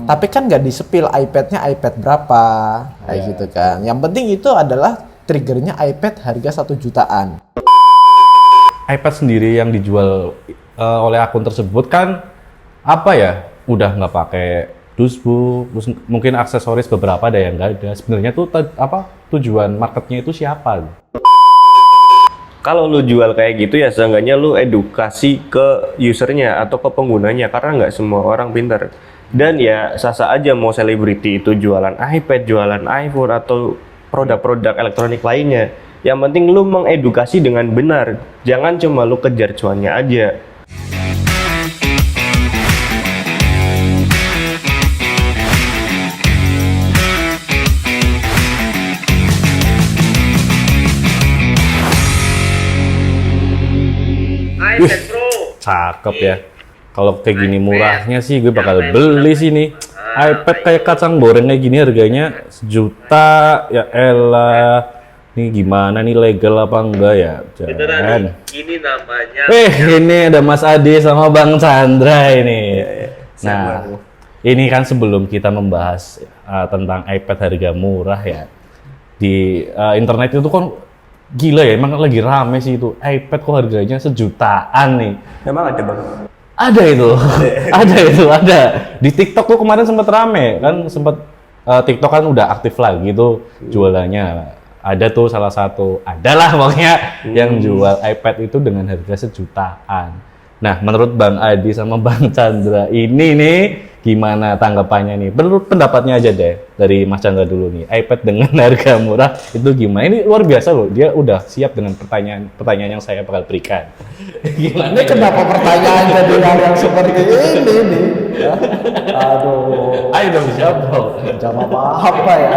Tapi kan nggak disepil iPad-nya iPad berapa, kayak gitu kan. Yang penting itu adalah triggernya iPad harga 1 jutaan. iPad sendiri yang dijual oleh akun tersebut kan apa ya? Udah nggak pakai dusbu, terus mungkin aksesoris beberapa ada yang nggak ada. Sebenarnya tuh tujuan marketnya itu siapa? Kalau lu jual kayak gitu ya seenggaknya lu edukasi ke usernya atau ke penggunanya, karena nggak semua orang pintar. Dan ya sah-sah aja mau selebriti itu jualan iPad, jualan iPhone atau produk-produk elektronik lainnya. Yang penting lu mengedukasi dengan benar, jangan cuma lu kejar cuannya aja. Wih, cakep ya. Kalau kayak gini murahnya sih gue bakal beli sih nih. iPad kayak kacang goreng kayak gini harganya 1 juta. Ya elah. Ini gimana nih, legal apa enggak ya? Jangan. Ini namanya. Ini ada Mas Adi sama Bang Chandra ini. Nah, ini kan sebelum kita membahas tentang iPad harga murah ya. Di internet itu kan gila ya, emang lagi rame sih itu. iPad kok harganya 1 jutaan nih. Emang ada bang? Ada itu, ada. Di TikTok tuh kemarin sempat rame, kan sempat TikTok kan udah aktif lagi tuh jualannya. Ada tuh salah satu, adalah pokoknya yang jual iPad itu dengan harga 1 jutaan. Nah, menurut Bang Adi sama Bang Chandra ini nih, gimana tanggapannya nih? Menurut pendapatnya aja deh, dari Mas Chandra dulu nih. iPad dengan harga murah itu gimana? Ini luar biasa loh, dia udah siap dengan pertanyaan yang saya bakal berikan. Gimana? Ini kenapa pertanyaan jadi yang seperti ini nih? Ya? Aduh. Ayo dong, siapa? Jawab apa ya?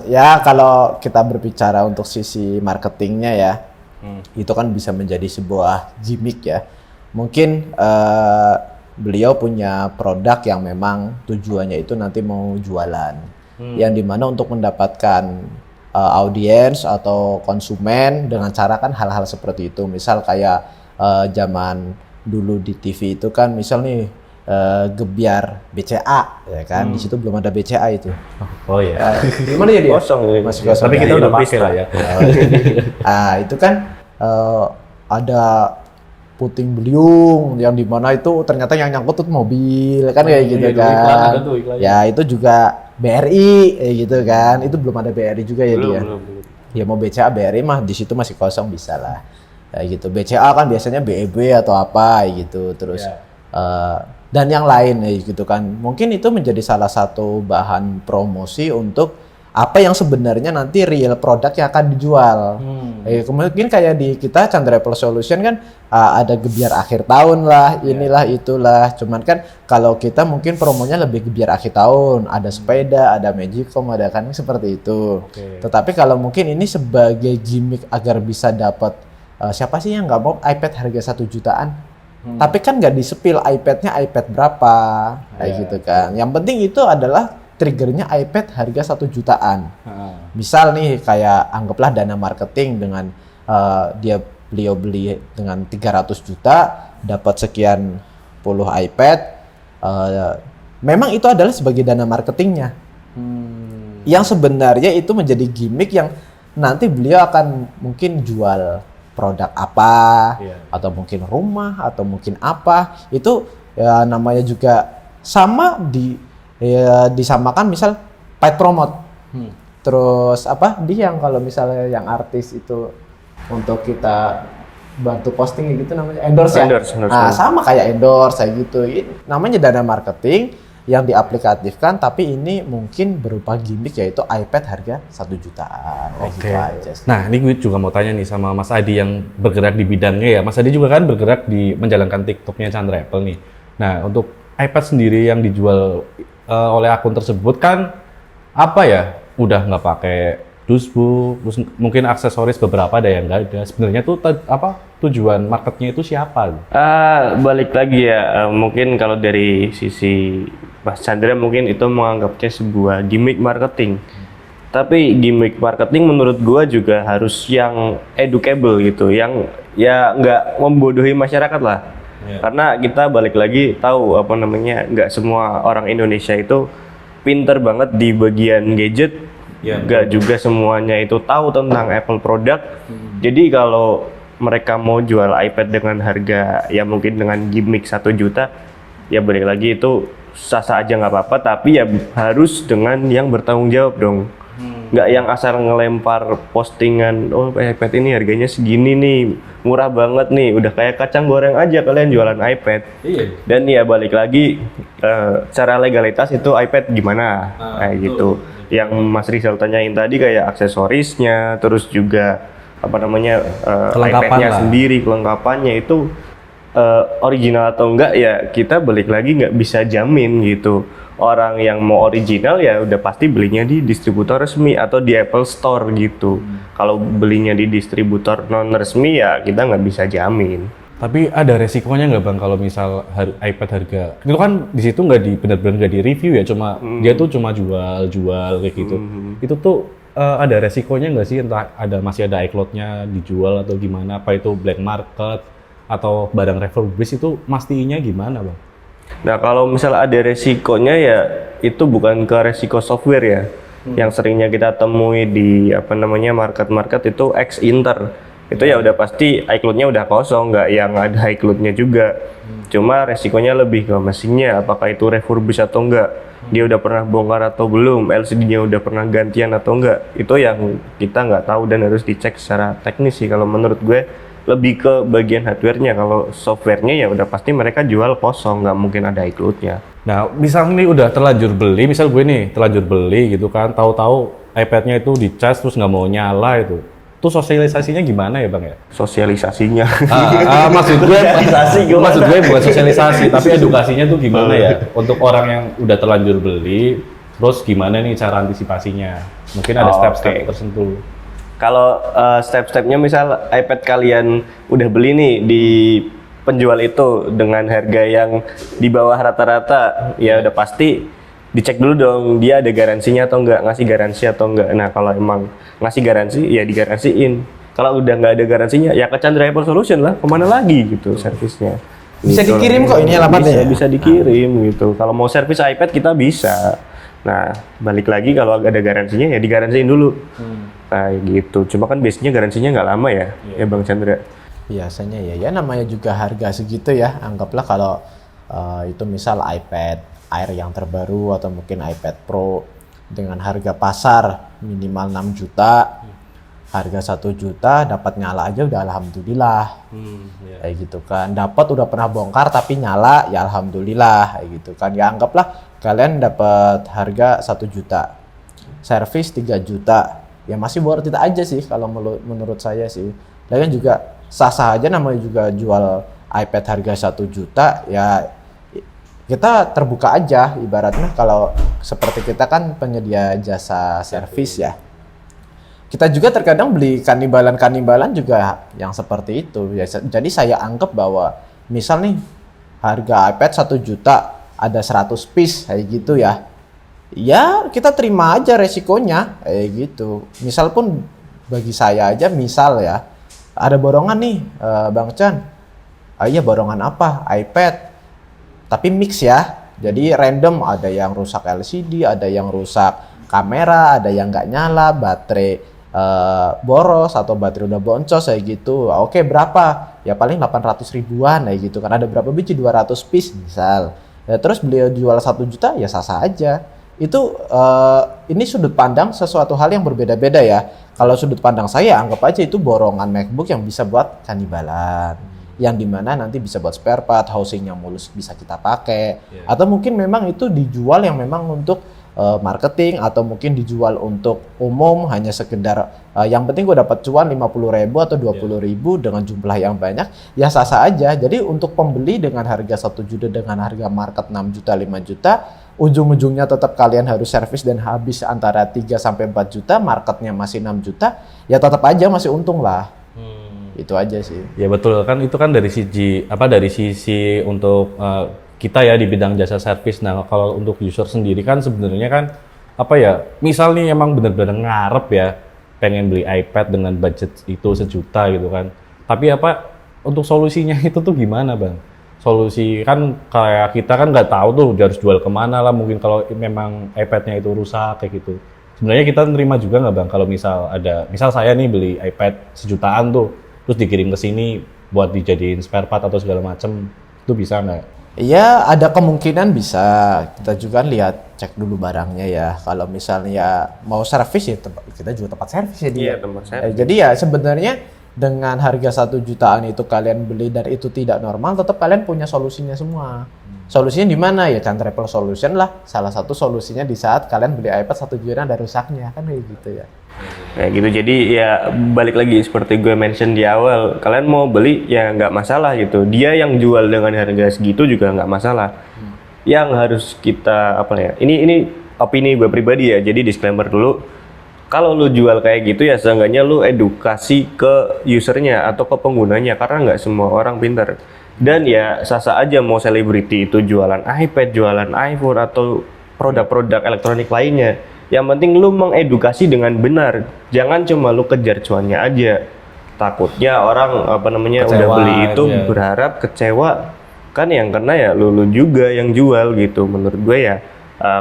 Ya kalau kita berbicara untuk sisi marketingnya ya, itu kan bisa menjadi sebuah gimmick ya. Mungkin beliau punya produk yang memang tujuannya itu nanti mau jualan, yang dimana untuk mendapatkan audiens atau konsumen dengan cara kan hal-hal seperti itu. Misal kayak zaman dulu di TV itu kan, misal nih gebiar BCA ya kan, di situ belum ada BCA itu. Oh iya. Gimana ya dia? Kosong ya. Masih kosong. Tapi kita Ya, udah pakai lah ya. itu kan ada puting beliung yang dimana itu ternyata yang nyangkut tuh mobil kan, kayak gitu iya, kan. iklan, ada tuh iklannya. Ya itu juga BRI kayak gitu kan. Itu belum ada BRI juga ya dia. Belum. Ya mau BCA BRI mah di situ masih kosong bisa lah. Kayak gitu. BCA kan biasanya BEB atau apa gitu. Terus dan yang lain gitu kan. Mungkin itu menjadi salah satu bahan promosi untuk apa yang sebenarnya nanti real produk yang akan dijual. Mungkin kayak di kita Chandra Apple Solution kan ada gebiar akhir tahun lah, inilah itulah. Cuman kan kalau kita mungkin promonya lebih gebiar akhir tahun, ada sepeda, ada Magicom, ada kan seperti itu. Tetapi kalau mungkin ini sebagai gimmick agar bisa dapat siapa sih yang nggak mau iPad harga 1 jutaan? Tapi kan nggak disepil iPad-nya iPad berapa, kayak gitu kan. Yang penting itu adalah triggernya iPad harga 1 jutaan. Misal nih kayak anggaplah dana marketing dengan beliau beli dengan 300 juta, dapat sekian puluh iPad. Memang itu adalah sebagai dana marketingnya. Yang sebenarnya itu menjadi gimmick yang nanti beliau akan mungkin jual produk apa, atau mungkin rumah, atau mungkin apa, itu ya namanya juga sama disamakan misal paid promote. Terus apa dia yang kalau misalnya yang artis itu untuk kita bantu posting gitu namanya endorse ya. Endorse. Nah, sama kayak endorse kayak gitu. Ini namanya dana marketing yang diaplikatifkan, tapi ini mungkin berupa gimmick yaitu iPad harga 1 jutaan. Oke. Gitu aja sih. Nah, ini gue juga mau tanya nih sama Mas Adi yang bergerak di bidangnya ya. Mas Adi juga kan bergerak di menjalankan TikTok-nya Chandra Apple nih. Nah, untuk iPad sendiri yang dijual oleh akun tersebut kan apa ya? Udah nggak pakai dusbu, terus mungkin aksesoris beberapa ada yang nggak ada. Sebenarnya tuh tujuan marketnya itu siapa? Balik lagi ya, mungkin kalau dari sisi Mas Chandra mungkin itu menganggapnya sebuah gimmick marketing. Tapi gimmick marketing menurut gua juga harus yang educable gitu, yang ya nggak membodohi masyarakat lah. Karena kita balik lagi tahu apa namanya, nggak semua orang Indonesia itu pinter banget di bagian gadget, nggak juga semuanya itu tahu tentang Apple produk. Jadi kalau mereka mau jual iPad dengan harga ya mungkin dengan gimmick 1 juta, ya balik lagi itu sah-sah aja nggak apa-apa, tapi ya harus dengan yang bertanggung jawab dong. Nggak yang asal ngelempar postingan, oh iPad ini harganya segini nih, murah banget nih, udah kayak kacang goreng aja kalian jualan iPad. Iya. Dan ya balik lagi, cara legalitas itu iPad gimana, kayak gitu. Yang Mas Rizal tanyain tadi kayak aksesorisnya, terus juga apa namanya, Kelengkapan iPad-nya lah. sendiri, kelengkapannya itu original atau enggak ya kita balik lagi nggak bisa jamin gitu. Orang yang mau original ya udah pasti belinya di distributor resmi atau di Apple Store gitu. Kalau belinya di distributor non resmi ya kita nggak bisa jamin. Tapi ada resikonya nggak bang kalau misal iPad harga itu kan di situ nggak benar-benar nggak di review ya, cuma dia tuh cuma jual kayak gitu. Itu tuh ada resikonya nggak sih, entah masih ada iCloud-nya dijual atau gimana, apa itu black market atau barang refurbished, itu mastiin gimana bang? Nah kalau misalnya ada resikonya ya itu bukan ke resiko software ya. Yang seringnya kita temui di apa namanya market itu ex-Inter. Itu ya udah pasti iCloud-nya udah kosong, nggak yang ada iCloud-nya juga. Cuma resikonya lebih ke mesinnya, apakah itu refurbished atau enggak. Dia udah pernah bongkar atau belum, LCD-nya udah pernah gantian atau enggak. Itu yang kita nggak tahu dan harus dicek secara teknis sih kalau menurut gue. Lebih ke bagian hardware-nya. Kalau software-nya ya udah pasti mereka jual kosong, nggak mungkin ada iCloud-nya. Nah, misal nih udah terlanjur beli, misal gue nih terlanjur beli gitu kan, tahu-tahu iPad-nya itu dicas terus nggak mau nyala itu. Tuh sosialisasinya gimana ya bang ya? Sosialisasinya. Maksud gue bukan sosialisasi, tapi edukasinya tuh gimana ya? Untuk orang yang udah terlanjur beli, terus gimana nih cara antisipasinya? Mungkin ada step-step tertentu. Kalau step-stepnya misal iPad kalian udah beli nih di penjual itu dengan harga yang di bawah rata-rata, ya udah pasti dicek dulu dong dia ada garansinya atau enggak, ngasih garansi atau enggak. Nah kalau emang ngasih garansi ya digaransiin. Kalau udah nggak ada garansinya ya ke Chandra Apple Solution lah, kemana lagi gitu servisnya. Bisa Gitu. dikirim kok ini alamatnya. Bisa dikirim gitu. Kalau mau servis iPad kita bisa. Nah balik lagi kalau ada garansinya ya digaransiin dulu. Nah gitu, cuma kan biasanya garansinya nggak lama ya, ya Bang Chandra. Biasanya ya namanya juga harga segitu ya. Anggaplah kalau itu misal iPad Air yang terbaru atau mungkin iPad Pro dengan harga pasar minimal 6 juta, harga 1 juta dapat nyala aja udah alhamdulillah. Kayak gitu kan. Dapat udah pernah bongkar tapi nyala ya alhamdulillah kayak gitu kan. Ya anggaplah kalian dapat harga 1 juta. Servis 3 juta. Ya masih worth it aja sih kalau menurut saya sih. Dan juga sah-sah aja, namanya juga jual iPad harga 1 juta ya kita terbuka aja ibaratnya. Kalau seperti kita kan penyedia jasa servis ya. Kita juga terkadang beli kanibalan juga yang seperti itu. Ya, jadi saya anggap bahwa misal nih harga iPad 1 juta ada 100 piece kayak gitu ya. Ya kita terima aja resikonya kayak gitu. Misal pun bagi saya aja misal ya ada borongan nih Bang Chan. Iya borongan apa? iPad. Tapi mix ya. Jadi random, ada yang rusak LCD, ada yang rusak kamera, ada yang nggak nyala, baterai boros atau baterai udah boncos kayak gitu. Oke berapa? Ya paling 800 ribuan kayak gitu kan. Ada berapa biji? 200 piece misal. Ya, terus beliau jual 1 juta ya sah-sah aja. Itu ini sudut pandang sesuatu hal yang berbeda-beda ya. Kalau sudut pandang saya anggap aja itu borongan MacBook yang bisa buat kanibalan, yang dimana nanti bisa buat spare part, housing yang mulus bisa kita pakai, atau mungkin memang itu dijual yang memang untuk marketing, atau mungkin dijual untuk umum hanya sekedar yang penting gue dapat cuan 50.000 atau 20.000 dengan jumlah yang banyak ya sah-sah aja. Jadi untuk pembeli dengan harga 1 juta dengan harga market 6 juta 5 juta ujung-ujungnya tetap kalian harus servis dan habis antara 3 sampai 4 juta, marketnya masih 6 juta, ya tetap aja masih untung lah. Itu aja sih. Ya betul kan, itu kan dari sisi untuk kita ya di bidang jasa servis. Nah, kalau untuk user sendiri kan sebenarnya kan misal nih emang benar-benar ngarep ya pengen beli iPad dengan budget itu 1 juta gitu kan. Tapi untuk solusinya itu tuh gimana, Bang? solusi kan kayak kita kan nggak tahu tuh dia harus jual kemana lah, mungkin kalau memang iPad-nya itu rusak kayak gitu. Sebenarnya kita terima juga nggak Bang kalau misal saya nih beli iPad sejutaan tuh terus dikirim ke sini buat dijadiin spare part atau segala macem, itu bisa nggak? Ya, ada kemungkinan bisa. Kita juga lihat, cek dulu barangnya ya. Kalau misalnya mau servis ya kita juga tempat servis ya dia. Iya, tempat servis. Jadi ya sebenarnya dengan harga 1 jutaan itu kalian beli dan itu tidak normal, tetap kalian punya solusinya semua. Solusinya di mana ya? Chan Travel Solution lah. Salah satu solusinya di saat kalian beli iPad 1 juta ada rusaknya kan kayak gitu ya. Kayak gitu, jadi ya balik lagi seperti gue mention di awal, kalian mau beli ya nggak masalah gitu. Dia yang jual dengan harga segitu juga nggak masalah. Yang harus kita ini opini gue pribadi ya, jadi disclaimer dulu. Kalau lu jual kayak gitu ya seenggaknya lu edukasi ke usernya atau ke penggunanya, karena nggak semua orang pintar. Dan ya sah-sah aja mau selebriti itu jualan iPad, jualan iPhone atau produk-produk elektronik lainnya. Yang penting lu mengedukasi dengan benar. Jangan cuma lu kejar cuannya aja. Takutnya orang Kecewa, udah beli itu iya. berharap kecewa. Kan yang kena ya lu juga yang jual gitu. Menurut gue ya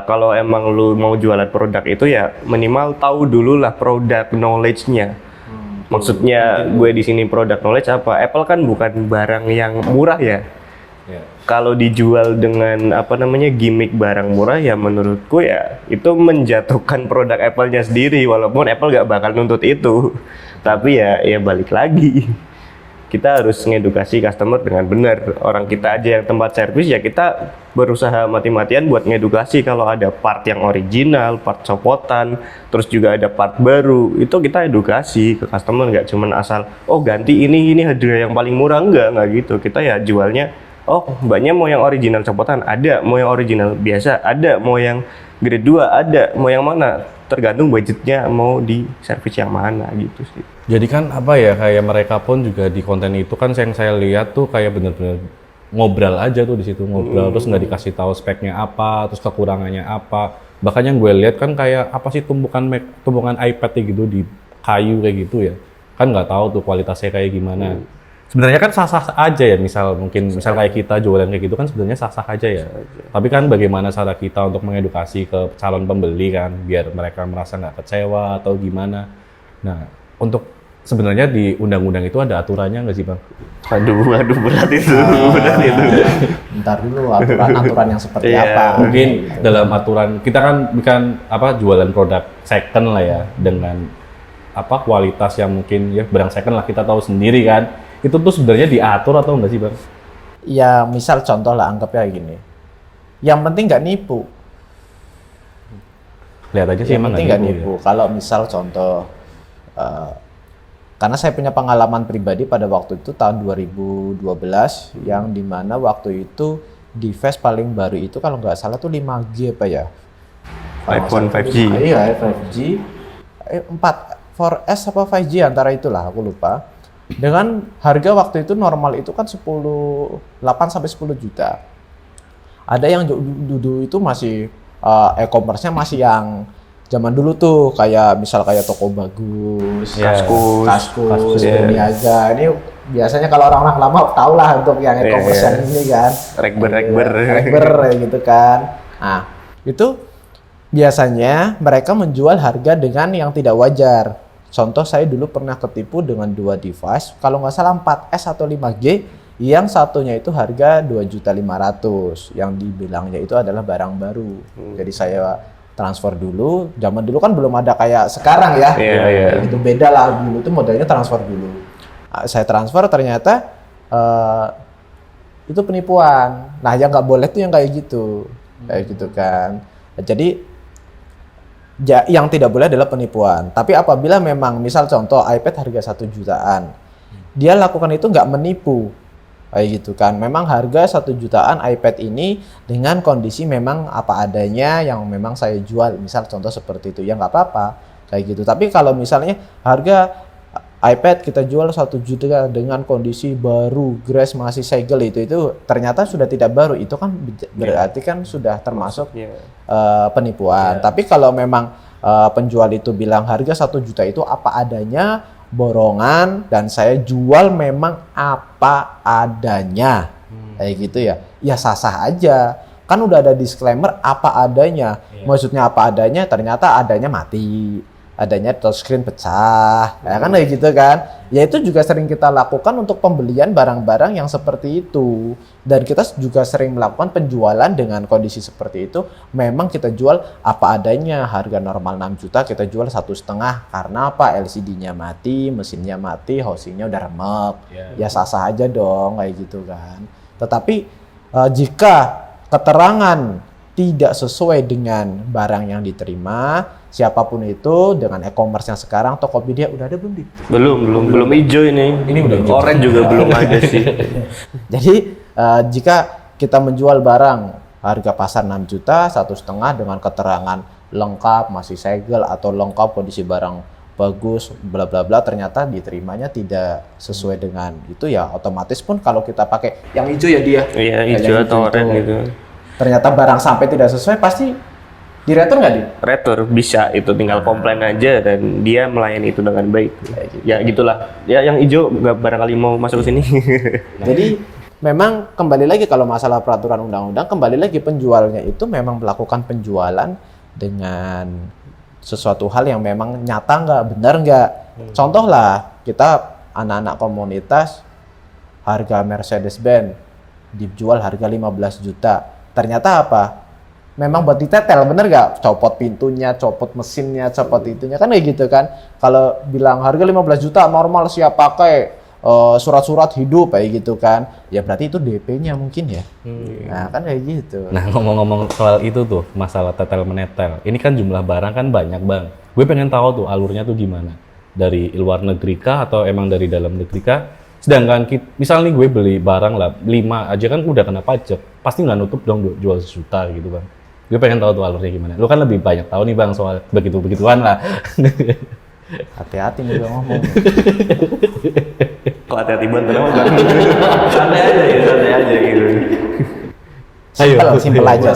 kalau emang lu mau jualan produk itu ya minimal tahu dulu lah produk knowledge-nya. Maksudnya gue di sini produk knowledge apa? Apple kan bukan barang yang murah ya. Kalau dijual dengan gimmick barang murah ya menurutku ya itu menjatuhkan produk Apple-nya sendiri, walaupun Apple nggak bakal nuntut itu. Tapi ya balik lagi. Kita harus ngedukasi customer dengan benar. Orang kita aja yang tempat servis ya kita berusaha mati-matian buat ngedukasi kalau ada part yang original, part copotan, terus juga ada part baru. Itu kita edukasi ke customer, nggak cuman asal ganti ini harga yang paling murah, enggak gitu. Kita ya jualnya mbaknya mau yang original copotan ada, mau yang original biasa ada, mau yang grade 2 ada, mau yang mana, tergantung budgetnya mau di servis yang mana gitu sih. Jadi kan kayak mereka pun juga di konten itu kan yang saya lihat tuh kayak bener-bener ngobrol aja tuh di situ, ngobrol terus nggak dikasih tahu speknya apa, terus kekurangannya apa. Bahkan yang gue lihat kan kayak apa sih tumpukan iPad gitu di kayu kayak gitu ya. Kan nggak tahu tuh kualitasnya kayak gimana. Sebenarnya kan sah-sah aja ya, misal kayak kita jualan kayak gitu kan sebenarnya sah-sah aja ya. Tapi kan bagaimana cara kita untuk mengedukasi ke calon pembeli kan, biar mereka merasa nggak kecewa atau gimana. Nah, untuk sebenarnya di undang-undang itu ada aturannya nggak sih Bang? Aduh berat itu, berat itu. Ntar dulu aturan yang seperti apa. Mungkin dalam aturan kita kan bukan jualan produk second lah ya, dengan kualitas yang mungkin ya barang second lah kita tahu sendiri kan. Itu tuh sebenarnya diatur atau enggak sih Bang? Ya misal contoh lah, anggap ya gini. Yang penting nggak nipu. Lihat aja sih emang nggak nipu. Ya. Kalau misal contoh, karena saya punya pengalaman pribadi pada waktu itu tahun 2012, yang dimana waktu itu device paling baru itu kalau nggak salah tuh 5G apa ya? iPhone 5G. Iya, 5G. 4S apa 5G antara itulah, aku lupa. Dengan harga waktu itu normal itu kan 8 sampai 10 juta. Ada yang dulu itu masih e-commerce-nya masih yang zaman dulu tuh kayak Toko Bagus, Kaskus, Niaga. Ini biasanya kalau orang-orang lama tau lah untuk yang e-commerce yang ini kan. Rekber gitu kan. Nah, itu biasanya mereka menjual harga dengan yang tidak wajar. Contoh saya dulu pernah ketipu dengan 2 device, kalau nggak salah 4S atau 5G, yang satunya itu harga 2.500.000, yang dibilangnya itu adalah barang baru. Jadi saya transfer dulu, zaman dulu kan belum ada kayak sekarang ya. Itu beda lah, dulu itu modelnya transfer dulu. Saya transfer ternyata itu penipuan. Nah yang nggak boleh tuh yang kayak gitu kan. Jadi yang tidak boleh adalah penipuan. Tapi apabila memang misal contoh iPad harga 1 jutaan, dia lakukan itu nggak menipu, kayak gitu kan. Memang harga 1 jutaan iPad ini dengan kondisi memang apa adanya yang memang saya jual. Misal contoh seperti itu, ya nggak apa-apa, kayak gitu. Tapi kalau misalnya harga iPad kita jual 1 juta dengan kondisi baru, grace masih segel itu ternyata sudah tidak baru, itu kan berarti kan sudah termasuk penipuan. Tapi kalau memang penjual itu bilang harga 1 juta itu apa adanya, borongan, dan saya jual memang apa adanya, kayak gitu ya. Ya sah-sah aja. Kan udah ada disclaimer apa adanya. Maksudnya apa adanya, ternyata adanya mati. Adanya touchscreen pecah. Ya kan kayak gitu kan. Ya itu juga sering kita lakukan untuk pembelian barang-barang yang seperti itu. Dan kita juga sering melakukan penjualan dengan kondisi seperti itu. Memang kita jual apa adanya, harga normal 6 juta kita jual 1,5. Karena apa? LCD-nya mati, mesinnya mati, housingnya udah remek. Ya sah-sah aja dong kayak gitu kan. Tetapi jika keterangan tidak sesuai dengan barang yang diterima, siapapun itu dengan e-commerce yang sekarang Tokopedia udah ada belum di? Belum hijau ini. Ini udah orange juga belum ada sih. Jadi jika kita menjual barang harga pasar 6 juta, 1,5 dengan keterangan lengkap, masih segel atau lengkap kondisi barang bagus, bla bla bla, ternyata diterimanya tidak sesuai dengan itu ya otomatis pun kalau kita pakai yang hijau ya dia. Iya, hijau atau orange gitu. Ternyata barang sampai tidak sesuai pasti diretur nggak di? Retur bisa, itu tinggal komplain aja dan dia melayani itu dengan baik. Gitu. Ya gitulah. Ya yang hijau nggak barangkali mau masuk ke sini. Jadi memang kembali lagi kalau masalah peraturan undang-undang, kembali lagi penjualnya itu memang melakukan penjualan dengan sesuatu hal yang memang nyata nggak, benar nggak. Contoh lah, kita anak-anak komunitas harga Mercedes-Benz dijual harga 15 juta. Ternyata apa? Memang buat ditetel, bener nggak? Copot pintunya, copot mesinnya, copot itunya, kan kayak gitu kan. Kalau bilang harga 15 juta normal siap pakai, surat-surat hidup kayak gitu kan. Ya berarti itu DP-nya mungkin ya. Nah kan kayak gitu. Nah ngomong-ngomong soal itu tuh, masalah tetel menetel. Ini kan jumlah barang kan banyak bang. Gue pengen tahu tuh alurnya tuh gimana. Dari luar negeri kah atau emang dari dalam negeri kah? Sedangkan misal nih gue beli barang lah 5 aja kan udah kena pajak, pasti nggak nutup dong jual 1 juta gitu bang. Gue pengen tahu tuh alurnya gimana. Lu kan lebih banyak tahu nih bang soal begituan lah. Hati-hati nih gue ngomong. Kok hati-hati banget kenapa bang? Santai aja gitu. Simpel aja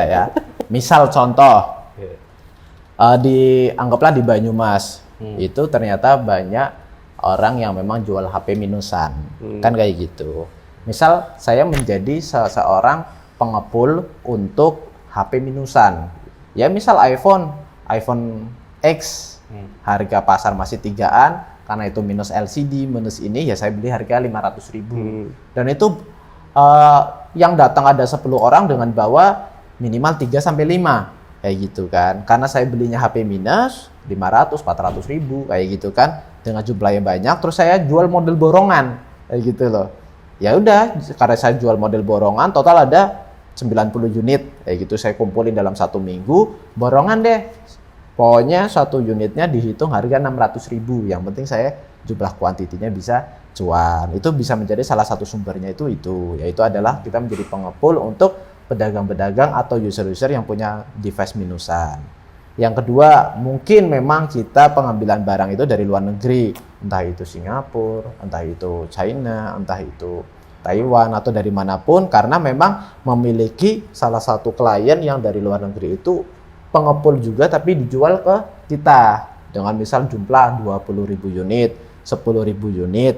ya. Misal contoh, anggaplah di Banyumas, itu ternyata banyak orang yang memang jual HP minusan, kan kayak gitu. Misal saya menjadi seorang pengepul untuk HP minusan. Ya misal iPhone X, harga pasar masih 3-an, karena itu minus LCD, minus ini, ya saya beli harga 500.000. Dan itu yang datang ada 10 orang dengan bawa minimal 3-5, kayak gitu kan. Karena saya belinya HP minus, 500-400.000, kayak gitu kan. Dengan jumlahnya banyak, terus saya jual model borongan, kayak gitu loh. Ya udah, karena saya jual model borongan, total ada 90 unit, kayak gitu saya kumpulin dalam 1 minggu, borongan deh. Pokoknya 1 unitnya dihitung harga 600.000. Yang penting saya jumlah kuantitinya bisa cuan. Itu bisa menjadi salah satu sumbernya itu, yaitu adalah kita menjadi pengepul untuk pedagang-pedagang atau user-user yang punya device minusan. Yang kedua, mungkin memang kita pengambilan barang itu dari luar negeri, entah itu Singapura, entah itu China, entah itu Taiwan, atau dari manapun, karena memang memiliki salah satu klien yang dari luar negeri itu pengepul juga, tapi dijual ke kita dengan misal jumlah 20.000 unit, 10.000 unit.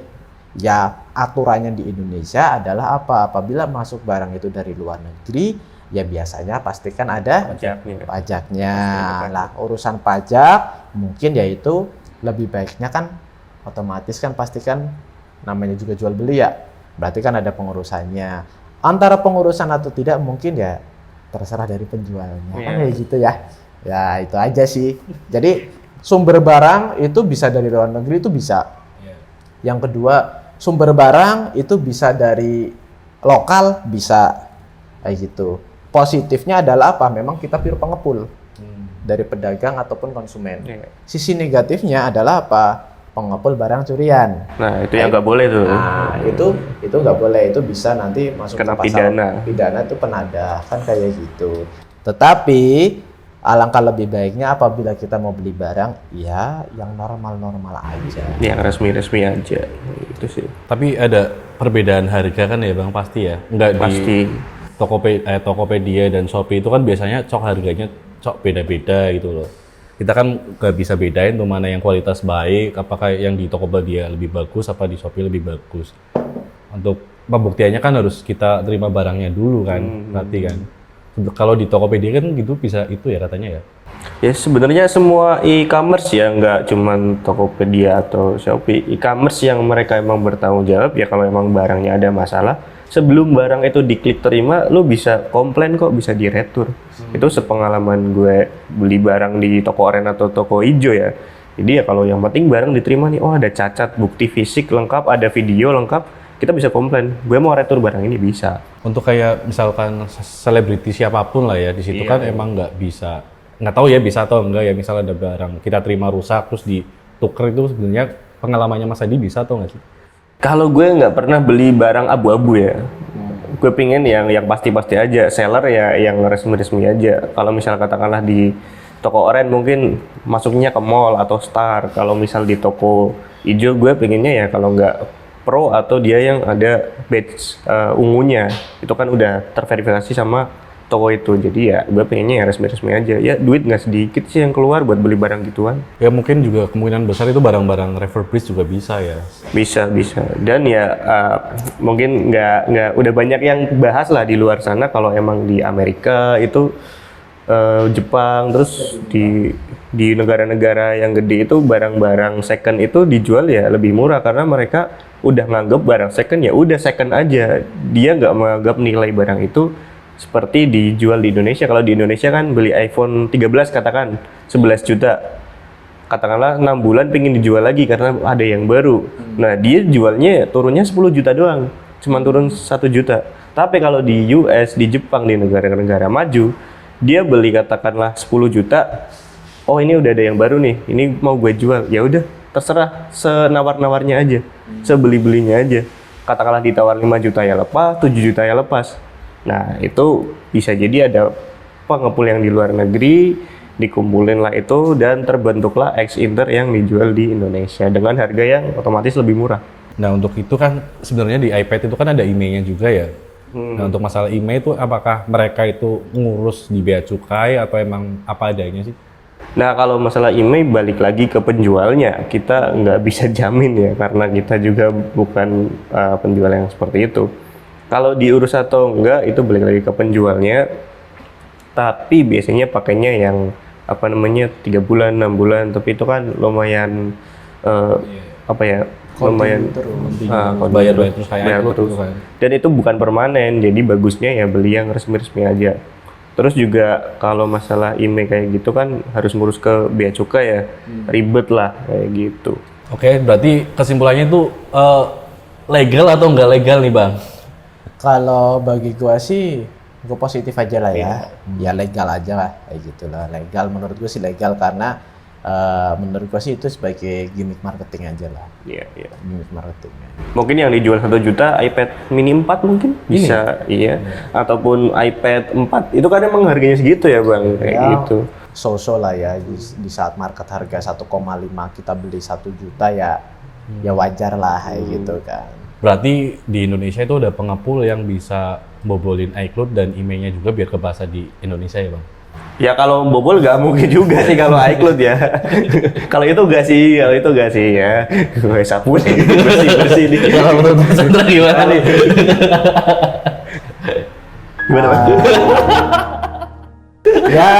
Ya aturannya di Indonesia adalah apa? Apabila masuk barang itu dari luar negeri, ya biasanya pastikan ada pajaknya. Lah urusan pajak mungkin yaitu lebih baiknya kan otomatis kan pastikan namanya juga jual beli ya. Berarti kan ada pengurusannya. Antara pengurusan atau tidak mungkin ya terserah dari penjualnya. Kan kayak gitu ya. Ya itu aja sih. Jadi sumber barang itu bisa dari luar negeri itu bisa. Yang kedua, sumber barang itu bisa dari lokal bisa kayak gitu. Positifnya adalah apa? Memang kita pure pengepul dari pedagang ataupun konsumen. Sisi negatifnya adalah apa? Pengepul barang curian. Nah itu yang nggak boleh tuh. Nah itu nggak boleh. Itu bisa nanti masuk kena ke pasal pidana itu penadah kan kayak gitu. Tetapi alangkah lebih baiknya apabila kita mau beli barang, ya yang normal-normal aja. Yang resmi-resmi aja, itu sih. Tapi ada perbedaan harga kan ya bang, pasti ya? Nggak pasti. Di Tokopedia dan Shopee itu kan biasanya harganya beda-beda gitu loh. Kita kan nggak bisa bedain tuh mana yang kualitas baik, apakah yang di Tokopedia lebih bagus, apa di Shopee lebih bagus. Untuk pembuktiannya kan harus kita terima barangnya dulu kan, berarti kan. Kalau di Tokopedia kan gitu bisa itu ya katanya ya. Ya sebenarnya semua e-commerce ya, nggak cuman Tokopedia atau Shopee. E-commerce yang mereka emang bertanggung jawab ya, kalau emang barangnya ada masalah, sebelum barang itu diklik terima, lu bisa komplain kok, bisa diretur. Itu sepengalaman gue beli barang di toko oren atau toko hijau ya. Jadi ya kalau yang penting barang diterima nih, oh ada cacat, bukti fisik lengkap, ada video lengkap, kita bisa komplain. Gue mau retur barang ini, bisa. Untuk kayak misalkan selebriti siapapun lah ya, di situ kan emang nggak tahu ya bisa atau enggak ya, misalnya ada barang kita terima rusak terus ditukar, itu sebenarnya pengalamannya Mas Adi bisa atau nggak sih? Kalau gue nggak pernah beli barang abu-abu ya. Gue pingin yang pasti-pasti aja, seller ya yang resmi-resmi aja. Kalau misal katakanlah di toko oren mungkin masuknya ke mall atau Star. Kalau misal di toko hijau gue pengennya ya kalau nggak Pro atau dia yang ada badge ungunya. Itu kan udah terverifikasi sama toko itu. Jadi ya gue pengennya ya resmi-resmi aja. Ya duit nggak sedikit sih yang keluar buat beli barang gituan. Ya mungkin juga kemungkinan besar itu barang-barang refurbished juga bisa ya. Bisa. Dan ya mungkin nggak udah banyak yang bahas lah di luar sana. Kalau emang di Amerika itu Jepang, terus di negara-negara yang gede itu barang-barang second itu dijual ya lebih murah karena mereka udah nganggep barang second ya udah second aja. Dia nggak menganggap nilai barang itu seperti dijual di Indonesia. Kalau di Indonesia kan beli iPhone 13 katakan 11 juta. Katakanlah 6 bulan pengen dijual lagi karena ada yang baru. Nah, dia jualnya turunnya 10 juta doang. Cuma turun 1 juta. Tapi kalau di US, di Jepang, di negara-negara maju, dia beli katakanlah 10 juta. Oh, ini udah ada yang baru nih. Ini mau gue jual. Ya udah, terserah senawar-nawarnya aja. Sebeli-belinya aja. Katakanlah ditawar 5 juta ya lepas, 7 juta ya lepas. Nah, itu bisa jadi ada pengepul yang di luar negeri, dikumpulin lah itu, dan terbentuklah X Inter yang dijual di Indonesia dengan harga yang otomatis lebih murah. Nah untuk itu kan sebenarnya di iPad itu kan ada IMEI-nya juga ya. Nah untuk masalah IMEI itu apakah mereka itu ngurus di bea cukai atau emang apa adanya sih? Nah, kalau masalah IMEI balik lagi ke penjualnya, kita nggak bisa jamin ya, karena kita juga bukan penjual yang seperti itu. Kalau diurus atau enggak itu balik lagi ke penjualnya, tapi biasanya pakainya yang 3 bulan, 6 bulan, tapi itu kan lumayan lumayan bayar terus kayak terus kan. Dan itu bukan permanen, jadi bagusnya ya beli yang resmi-resmi aja. Terus juga kalau masalah IMEI kayak gitu kan harus ngurus ke bea cukai ya, ribet lah kayak gitu. Oke, berarti kesimpulannya itu legal atau nggak legal nih Bang? Kalau bagi gua sih, gua positif aja lah ya. Ya legal aja lah, kayak gitu lah. Legal menurut gua sih legal karena menurut gua sih itu sebagai gimmick marketing aja lah. Iya. Gimmick marketing. Mungkin yang dijual 1 juta iPad mini 4 mungkin bisa, iya. Ataupun iPad 4 itu kan emang harganya segitu ya Bang, kayak gitu. So-so lah ya, di saat market harga 1,5 kita beli 1 juta ya, ya wajar lah kayak gitu kan. Berarti di Indonesia itu ada pengepul yang bisa bobolin iCloud dan IMEI-nya juga biar kebahasa di Indonesia ya Bang? Ya kalau bobol nggak mungkin juga sih kalau iCloud ya. Kalau itu nggak sih ya. Gue sapu nih, bersih nih. Kalau menurut Mas Chandra gimana nih? Gimana Bang? Ya